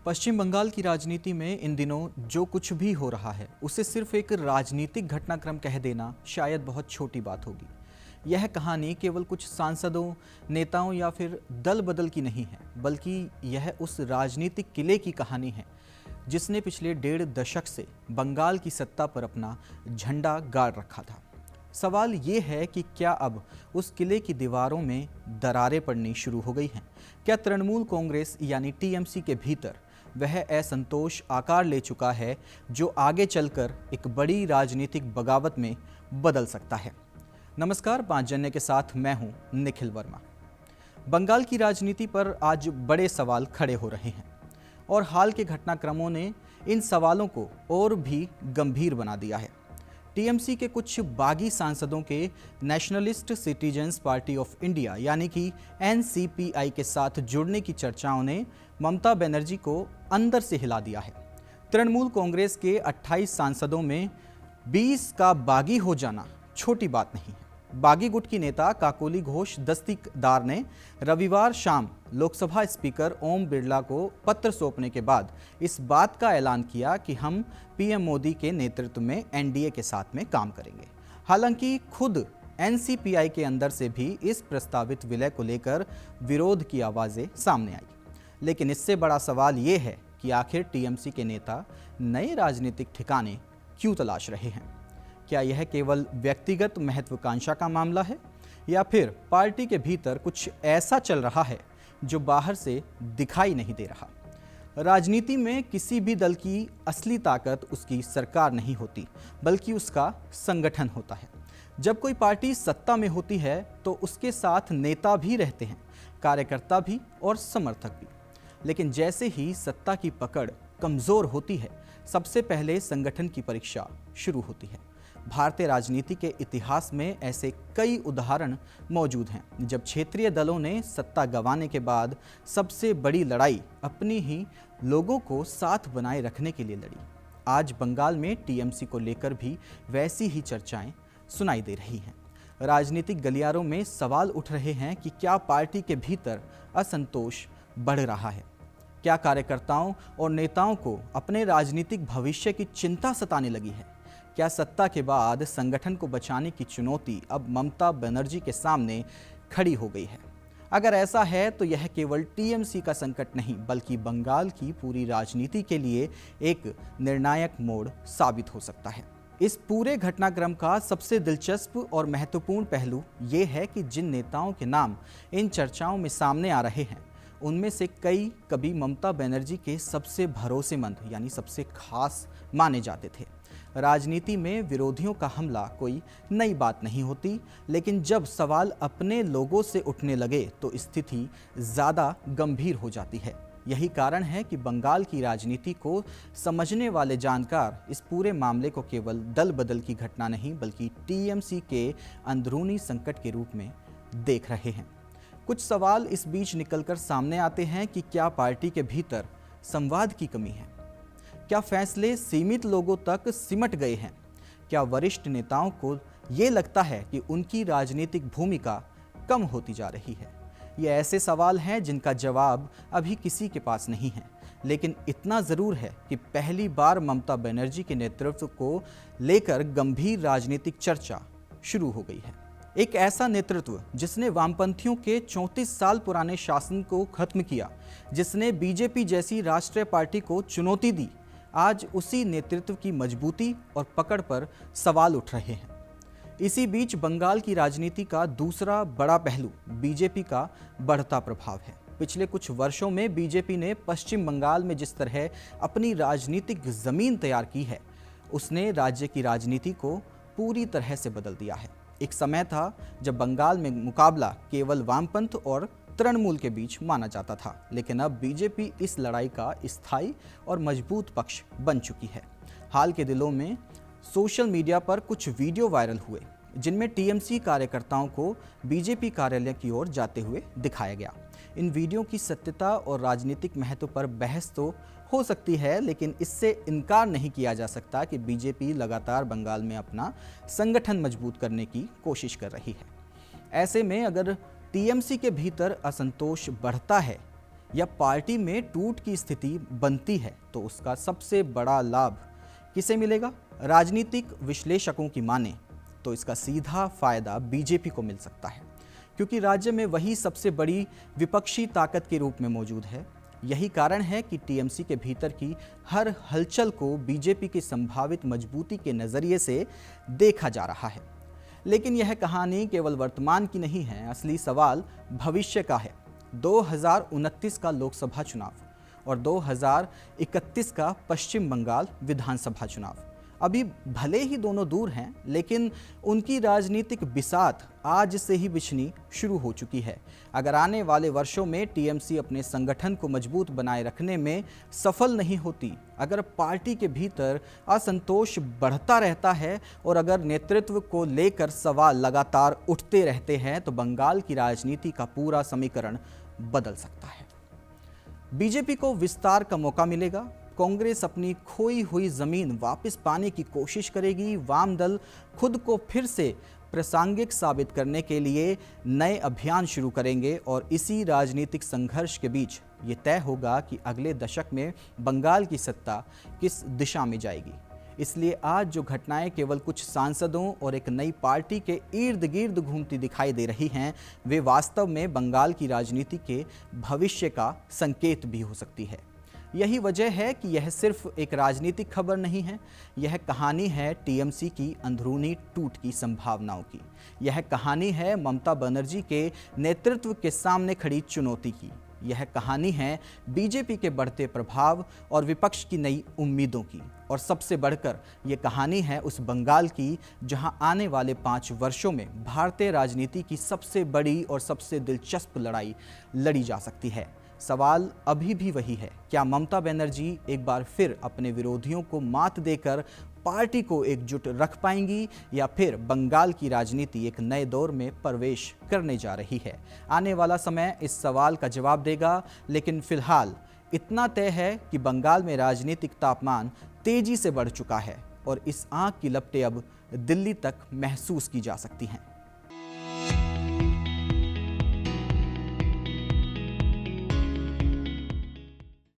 पश्चिम बंगाल की राजनीति में इन दिनों जो कुछ भी हो रहा है उसे सिर्फ एक राजनीतिक घटनाक्रम कह देना शायद बहुत छोटी बात होगी। यह कहानी केवल कुछ सांसदों, नेताओं या फिर दल बदल की नहीं है, बल्कि यह उस राजनीतिक किले की कहानी है जिसने पिछले 1.5 दशक से बंगाल की सत्ता पर अपना झंडा गाड़ रखा था। सवाल ये है कि क्या अब उस किले की दीवारों में दरारें पड़नी शुरू हो गई हैं? क्या तृणमूल कांग्रेस यानी टीएमसी के भीतर वह असंतोष आकार ले चुका है जो आगे चलकर एक बड़ी राजनीतिक बगावत में बदल सकता है? नमस्कार, 5 जन्य के साथ मैं हूं निखिल वर्मा। बंगाल की राजनीति पर आज बड़े सवाल खड़े हो रहे हैं और हाल के घटनाक्रमों ने इन सवालों को और भी गंभीर बना दिया है। टीएमसी के कुछ बागी सांसदों के nationalist citizens party of India यानी कि एनसीपीआई के साथ जुड़ने की चर्चाओं ने ममता बनर्जी को अंदर से हिला दिया है। तृणमूल कांग्रेस के 28 सांसदों में 20 का बागी हो जाना छोटी बात नहीं है। बागी गुट की नेता काकोली घोष दस्तीदार ने रविवार शाम लोकसभा स्पीकर ओम बिरला को पत्र सौंपने के बाद इस बात का ऐलान किया कि हम पीएम मोदी के नेतृत्व में एनडीए के साथ में काम करेंगे। हालांकि खुद एनसीपीआई के अंदर से भी इस प्रस्तावित विलय को लेकर विरोध की आवाज़ें सामने आई। लेकिन इससे बड़ा सवाल ये है कि आखिर टीएमसी के नेता नए राजनीतिक ठिकाने क्यों तलाश रहे हैं? क्या यह केवल व्यक्तिगत महत्वाकांक्षा का मामला है या फिर पार्टी के भीतर कुछ ऐसा चल रहा है जो बाहर से दिखाई नहीं दे रहा? राजनीति में किसी भी दल की असली ताकत उसकी सरकार नहीं होती, बल्कि उसका संगठन होता है। जब कोई पार्टी सत्ता में होती है तो उसके साथ नेता भी रहते हैं, कार्यकर्ता भी और समर्थक भी। लेकिन जैसे ही सत्ता की पकड़ कमज़ोर होती है, सबसे पहले संगठन की परीक्षा शुरू होती है। भारतीय राजनीति के इतिहास में ऐसे कई उदाहरण मौजूद हैं जब क्षेत्रीय दलों ने सत्ता गंवाने के बाद सबसे बड़ी लड़ाई अपनी ही लोगों को साथ बनाए रखने के लिए लड़ी। आज बंगाल में टीएमसी को लेकर भी वैसी ही चर्चाएं सुनाई दे रही हैं। राजनीतिक गलियारों में सवाल उठ रहे हैं कि क्या पार्टी के भीतर असंतोष बढ़ रहा है? क्या कार्यकर्ताओं और नेताओं को अपने राजनीतिक भविष्य की चिंता सताने लगी है? क्या सत्ता के बाद संगठन को बचाने की चुनौती अब ममता बनर्जी के सामने खड़ी हो गई है? अगर ऐसा है तो यह केवल टीएमसी का संकट नहीं, बल्कि बंगाल की पूरी राजनीति के लिए एक निर्णायक मोड़ साबित हो सकता है। इस पूरे घटनाक्रम का सबसे दिलचस्प और महत्वपूर्ण पहलू ये है कि जिन नेताओं के नाम इन चर्चाओं में सामने आ रहे हैं, उनमें से कई कभी ममता बनर्जी के सबसे भरोसेमंद यानी सबसे खास माने जाते थे। राजनीति में विरोधियों का हमला कोई नई बात नहीं होती, लेकिन जब सवाल अपने लोगों से उठने लगे तो स्थिति ज़्यादा गंभीर हो जाती है। यही कारण है कि बंगाल की राजनीति को समझने वाले जानकार इस पूरे मामले को केवल दल बदल की घटना नहीं, बल्कि टीएमसी के अंदरूनी संकट के रूप में देख रहे हैं। कुछ सवाल इस बीच निकलकर सामने आते हैं कि क्या पार्टी के भीतर संवाद की कमी है? क्या फैसले सीमित लोगों तक सिमट गए हैं? क्या वरिष्ठ नेताओं को ये लगता है कि उनकी राजनीतिक भूमिका कम होती जा रही है? ये ऐसे सवाल हैं जिनका जवाब अभी किसी के पास नहीं है, लेकिन इतना ज़रूर है कि पहली बार ममता बनर्जी के नेतृत्व को लेकर गंभीर राजनीतिक चर्चा शुरू हो गई है। एक ऐसा नेतृत्व जिसने वामपंथियों के 34 साल पुराने शासन को खत्म किया, जिसने बीजेपी जैसी राष्ट्रीय पार्टी को चुनौती दी, आज उसी नेतृत्व की मजबूती और पकड़ पर सवाल उठ रहे हैं। इसी बीच बंगाल की राजनीति का दूसरा बड़ा पहलू बीजेपी का बढ़ता प्रभाव है। पिछले कुछ वर्षों में बीजेपी ने पश्चिम बंगाल में जिस तरह अपनी राजनीतिक जमीन तैयार की है, उसने राज्य की राजनीति को पूरी तरह से बदल दिया है। एक समय था जब बंगाल में मुकाबला केवल वामपंथ और तृणमूल के बीच माना जाता था, लेकिन अब बीजेपी इस लड़ाई का स्थायी और मजबूत पक्ष बन चुकी है। हाल के दिनों में सोशल मीडिया पर कुछ वीडियो वायरल हुए जिनमें टीएमसी कार्यकर्ताओं को बीजेपी कार्यालय की ओर जाते हुए दिखाया गया। इन वीडियो की सत्यता और राजनीतिक महत्व पर बहस तो हो सकती है, लेकिन इससे इनकार नहीं किया जा सकता कि बीजेपी लगातार बंगाल में अपना संगठन मजबूत करने की कोशिश कर रही है। ऐसे में अगर टीएमसी के भीतर असंतोष बढ़ता है या पार्टी में टूट की स्थिति बनती है तो उसका सबसे बड़ा लाभ किसे मिलेगा? राजनीतिक विश्लेषकों की माने तो इसका सीधा फायदा बीजेपी को मिल सकता है, क्योंकि राज्य में वही सबसे बड़ी विपक्षी ताकत के रूप में मौजूद है। यही कारण है कि टीएमसी के भीतर की हर हलचल को बीजेपी की संभावित मजबूती के नजरिए से देखा जा रहा है। लेकिन यह कहानी केवल वर्तमान की नहीं है, असली सवाल भविष्य का है। 2029 का लोकसभा चुनाव और 2031 का पश्चिम बंगाल विधानसभा चुनाव। अभी भले ही दोनों दूर हैं, लेकिन उनकी राजनीतिक बिसात आज से ही बिछनी शुरू हो चुकी है। अगर आने वाले वर्षों में टीएमसी अपने संगठन को मजबूत बनाए रखने में सफल नहीं होती, अगर पार्टी के भीतर असंतोष बढ़ता रहता है और अगर नेतृत्व को लेकर सवाल लगातार उठते रहते हैं, तो बंगाल की राजनीति का पूरा समीकरण बदल सकता है। बीजेपी को विस्तार का मौका मिलेगा, कांग्रेस अपनी खोई हुई जमीन वापस पाने की कोशिश करेगी, वाम दल खुद को फिर से प्रासंगिक साबित करने के लिए नए अभियान शुरू करेंगे और इसी राजनीतिक संघर्ष के बीच ये तय होगा कि अगले दशक में बंगाल की सत्ता किस दिशा में जाएगी। इसलिए आज जो घटनाएं केवल कुछ सांसदों और एक नई पार्टी के इर्द गिर्द घूमती दिखाई दे रही हैं, वे वास्तव में बंगाल की राजनीति के भविष्य का संकेत भी हो सकती है। यही वजह है कि यह सिर्फ एक राजनीतिक खबर नहीं है, यह कहानी है टीएमसी की अंदरूनी टूट की संभावनाओं की। यह कहानी है ममता बनर्जी के नेतृत्व के सामने खड़ी चुनौती की। यह कहानी है बीजेपी के बढ़ते प्रभाव और विपक्ष की नई उम्मीदों की। और सबसे बढ़कर यह कहानी है उस बंगाल की जहां आने वाले 5 वर्षों में भारतीय राजनीति की सबसे बड़ी और सबसे दिलचस्प लड़ाई लड़ी जा सकती है। सवाल अभी भी वही है, क्या ममता बनर्जी एक बार फिर अपने विरोधियों को मात देकर पार्टी को एकजुट रख पाएंगी, या फिर बंगाल की राजनीति एक नए दौर में प्रवेश करने जा रही है? आने वाला समय इस सवाल का जवाब देगा, लेकिन फिलहाल इतना तय है कि बंगाल में राजनीतिक तापमान तेजी से बढ़ चुका है और इस आग की लपटें अब दिल्ली तक महसूस की जा सकती हैं।